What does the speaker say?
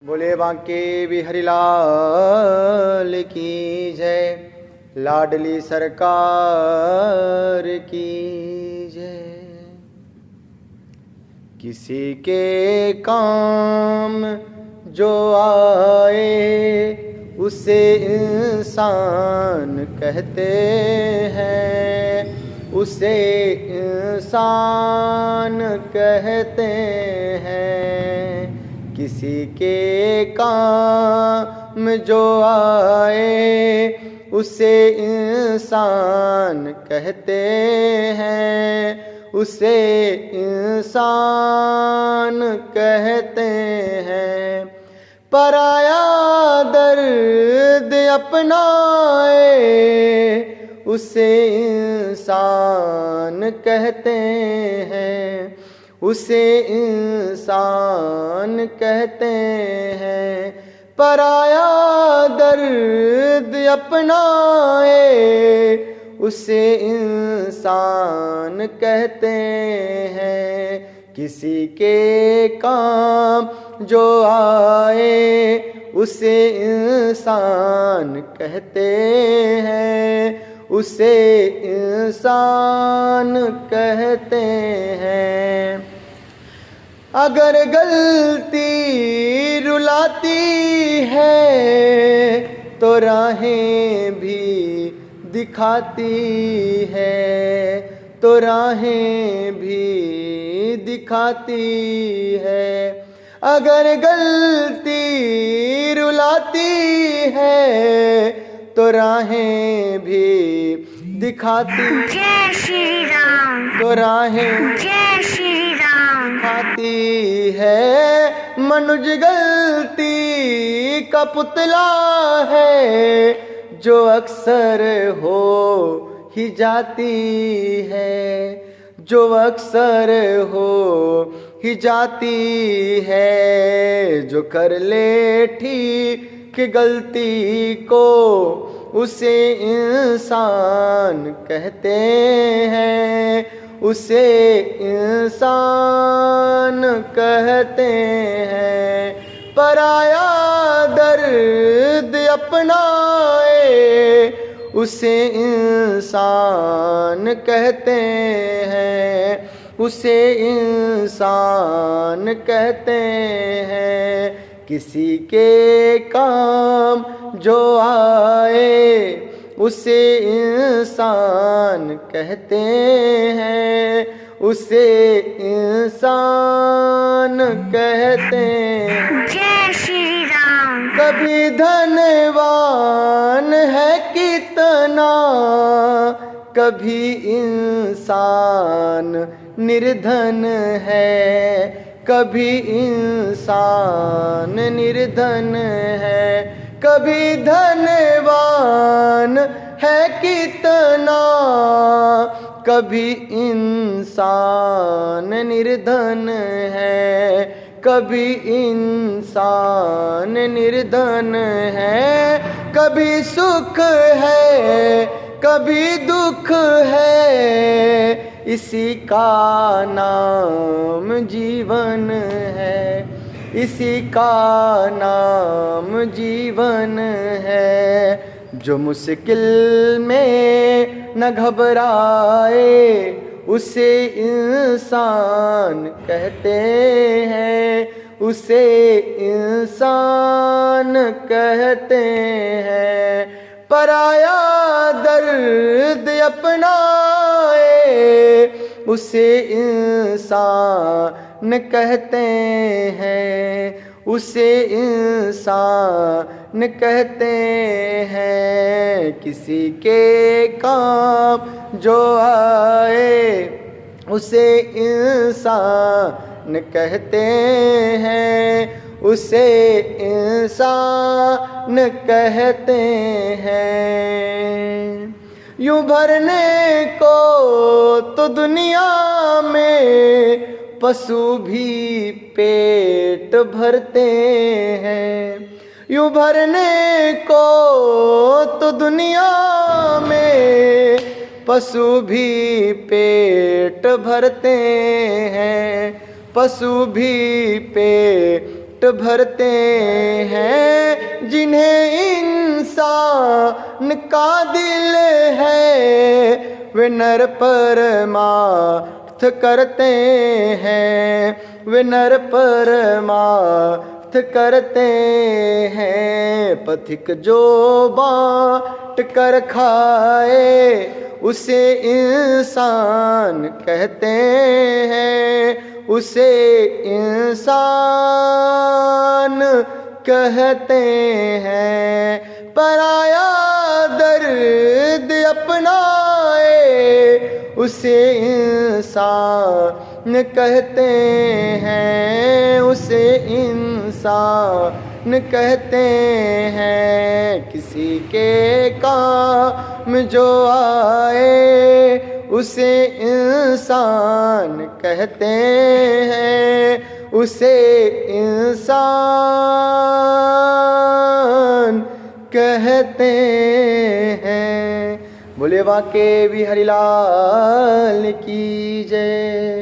बोले बांके बिहारी लाल की जय, लाडली सरकार की जय। किसी के काम जो आए उसे इंसान कहते हैं, उसे इंसान कहते हैं। किसी के काम जो आए उसे इंसान कहते हैं, उसे इंसान कहते हैं। पराया दर्द अपनाए उसे इंसान कहते हैं, उसे इंसान कहते हैं। पराया दर्द अपनाए उसे इंसान कहते हैं। किसी के काम जो आए उसे इंसान कहते हैं, उसे इंसान कहते हैं। अगर गलती रुलाती है तो राहें भी दिखाती है, तो राहें भी दिखाती है। अगर गलती रुलाती है तो राहें भी दिखाती, जय श्री राम, तो राहें जय श्री राम दिखाती है। मनुज गलती का पुतला है जो अक्सर हो ही जाती है, जो अक्सर हो ही जाती है। जो कर ले ठीक गलती को उसे इंसान कहते हैं, उसे इंसान कहते हैं। पराया दर्द अपनाए उसे इंसान कहते हैं, उसे इंसान कहते हैं। किसी के काम जो आए उसे इंसान कहते हैं, उसे इंसान कहते हैं। जय श्री राम। कभी धनवान है कितना, कभी इंसान निर्धन है, कभी इंसान निर्धन है। कभी धनवान है कितना, कभी इंसान निर्धन है, कभी इंसान निर्धन है। कभी सुख है कभी दुख है, इसी का नाम जीवन है, इसी का नाम जीवन है। जो मुश्किल में न घबराए उसे इंसान कहते हैं, उसे इंसान कहते हैं। पराया दर्द अपनाए उसे इंसान कहते हैं, उसे इंसान कहते हैं। किसी के काम जो आए उसे इंसान कहते हैं, उसे इंसान कहते हैं। यूं भरने को तो दुनिया में पशु भी पेट भरते हैं, यूं भरने को तो दुनिया में पशु भी पेट भरते हैं, पशु भी पेट भरते हैं। जिन्हें इंसान का दिल है वे नर परमार्थ करते हैं, वे नर परमार्थ करते हैं। पथिक जो बाँट कर खाए उसे इंसान कहते हैं, उसे इंसान कहते हैं। पराया दर्द अपनाए उसे इंसान कहते हैं, उसे इंसान कहते हैं। किसी के काम जो आए उसे इंसान कहते हैं, उसे इंसान कहते हैं। बोले बाके बिहारी लाल की जय।